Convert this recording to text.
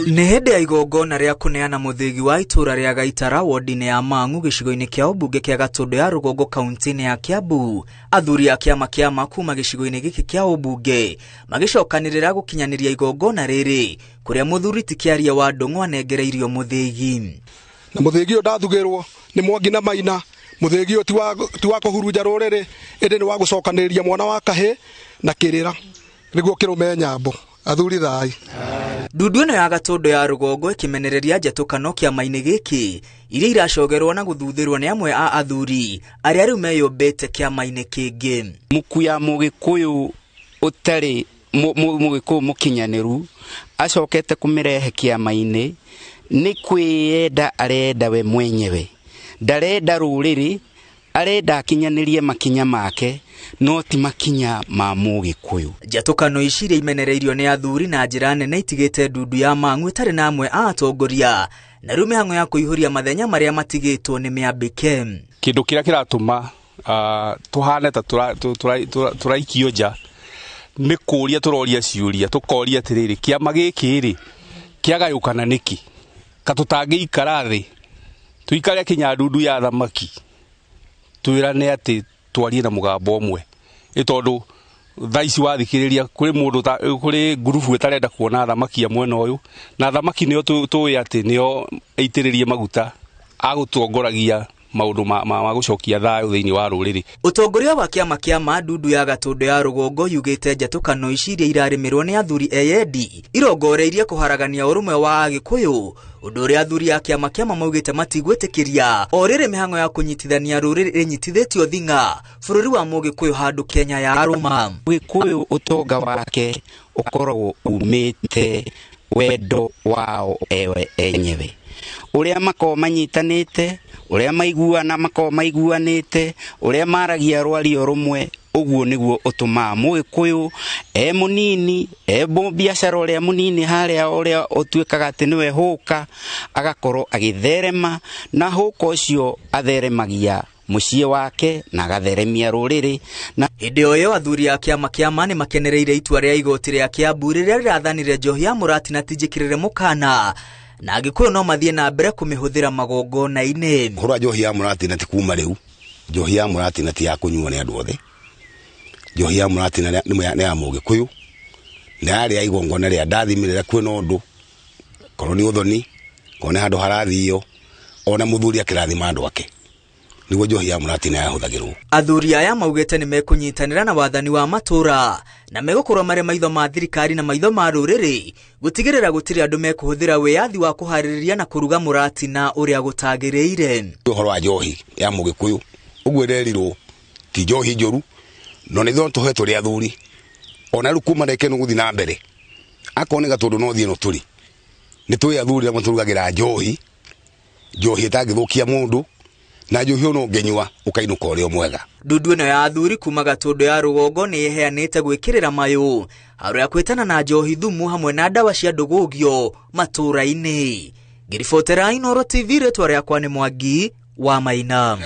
Nĩ hĩndĩ ya igongona rĩa kũneana mũthĩgi wa itũra rĩa Gaitara wodi-inĩ ya Mang'u gĩcigo-inĩ kĩa ũmbunge kĩa Gatũndũ ya Rũgongo kaunti-inĩ ya Kiambu. Athuri a kĩama kĩa MA kuma gĩcigo-inĩ gĩkĩ kĩa ũmbunge magĩcokanĩrĩra gũkinyanĩria igongona rĩrĩ kũrĩa mũthuri ti Kĩaria wa Ndũng'ũ anengereirio mũthĩgi. Na mũthĩgi ũyũ ndathugĩrwo nĩ Mwangi na Maina. Mũthĩgi ũyũ ti wa kũhurunja rũrĩrĩ, ĩndĩ nĩ wa gũcokanĩrĩria mwana wa kahĩ na kĩrĩra nĩguo kĩrũme nyambo. Athuri thai. Ndundu ĩno ya Gatũndũ ya Rũgongo ĩkĩmenereria njatũkano kĩama-inĩ gĩkĩ iria iracogerwo na gũthuthĩrwo nĩ amwe a athuri arĩa rĩu meyũmbĩte kĩama-inĩ kĩngĩ. Mũkuya Mũgĩkũyũ ũtarĩ Mũgĩkũyũ mũkinyanĩru acokete kũmĩrehe kĩama-inĩ nĩ kwĩyenda arenda we mwenyewe. Ndarenda rũrĩrĩ, arenda akinyanĩrie makinya make no ti makinya ma Mũgĩkũyũ. Njatũkano ici iria imenereirio nĩ athuri na njĩra nene itigĩte ndundu ya Mang'u ĩtarĩ na amwe a atongoria na rĩu mĩhang'o ya kũihũria mathenya marĩa matigĩtwo nĩ mĩambĩke. Kĩndũ kĩrĩa kĩratũma tũhane ta tũraikio nja nĩ kũũria tũroria ciũria, tũkoria atĩrĩrĩ, kĩama gĩkĩ rĩ kĩagayũkana nĩkĩ? Ka tũtangĩikara thĩ tuikare kĩnyandundu ya thamaki twĩrane atĩ twarie na mũgambo ũmwe. Tondũ thaa ici wathikĩrĩria kũrĩ ngurubu ĩtarenda kuona thamaki ya mwena ũyũ, na thamaki nĩo tũĩ atĩ nĩo ĩitĩrĩrie maguta agũtongoragia maũndũ ma gũcokia thayũ thĩinĩ wa rũrĩrĩ. Ũtongoria wa kĩama kĩa MA ndundu ya Gatũndũ ya Rũgongo yugĩte njatũkano ici iria irarĩmĩrwo nĩ athuri eyendi irongoreirie kũharagania ũrũmwe wa Agĩkũyũ, ũndũ ũrĩa athuri a kĩama kĩa MA maugĩte matigwĩtĩkĩria o rĩrĩ mĩhang'o ya kũnyitithania rũrĩrĩ ĩnyitithĩtio thing'a bũrũri wa Mũgĩkũyũ handũ Kenya ya rũma. Mũgĩkũyũ ũtonga wake ũkoragwo umĩte wendo wao ewe enyewe. Ũrĩa makoragwo manyitanĩte, ũrĩa maiguana makoragwo maiguanĩte, ũrĩa maragia rwario rũmwe, ũguo nĩguo ũtũmaga Mũgĩkũyũ mũnini biacara ũrĩa mũnini harĩa ũrĩa ũtuĩkaga atĩ nĩwe hũka agakorwo agĩtherema, na hũka ũcio atheremagia mũciĩ wake na agatheremia rũrĩrĩ. Na hĩndĩ o ĩyo athuri a kĩama kĩa MA nĩ makenereire itua rĩa igoti rĩa Kiambu rĩrĩa rĩrathanire njohi ya mũrati na tinjĩkĩrĩre mũkana na Agĩkũyũ no mathiĩ na mbere kũmĩhũthĩra magongona-inĩ. Hũra njohi ya mũrati na ti kuma rĩu, njohi ya mũrati na ti ya kũnyuo nĩ andũ othe. Njohi ya mũrati nĩ ya Mũgĩkũyũ na yarĩ ya igongona rĩa ndathimĩrĩra kwĩna ũndũ korwo nĩ ũthoni, korwo nĩ handũ harathio, ona mũthuri akĩrathima andũ ake, nĩguo njohi ya mũrati nĩ yahũthagĩrwo. Athuri aya maugĩte nĩ mekũnyitanĩra na wathani wa matũra na megũkorwo marĩ maitho ma thirikari na maitho ma rũrĩrĩ gũtigĩrĩra gũtirĩ andũ mekũhũthĩra wĩyathi wa kũharĩrĩria na kũruga mũrati na ũrĩa gũtagĩrĩire. Ũhoro wa njohi ya Mũgĩkũyũ ũguo ĩrerirwo ti njohi njũru, no nĩ tũhe tũrĩ athuri ona rĩu kuma reke nĩ gũthiĩ na mbere akorwo nĩ Gatũndũ no thiĩ no tũrĩ nĩ tũĩ athuri arĩa matũrugagĩra njohi ĩtangĩthũkia mũndũ na njohi no ngenyua ũkainũka ũrĩa mwega. Ndundu ĩno ya athuri kuma Gatũndũ ya Rũgongo nĩ ĩheanĩte gwĩkĩrĩra mayũ harĩa kwĩtana na njohi thumu hamwe na ndawa cia ndũgũgio matũra-inĩ. Ngĩribotera Inooro TV, rĩtwa rĩakwa nĩ Mwangi wa Maina.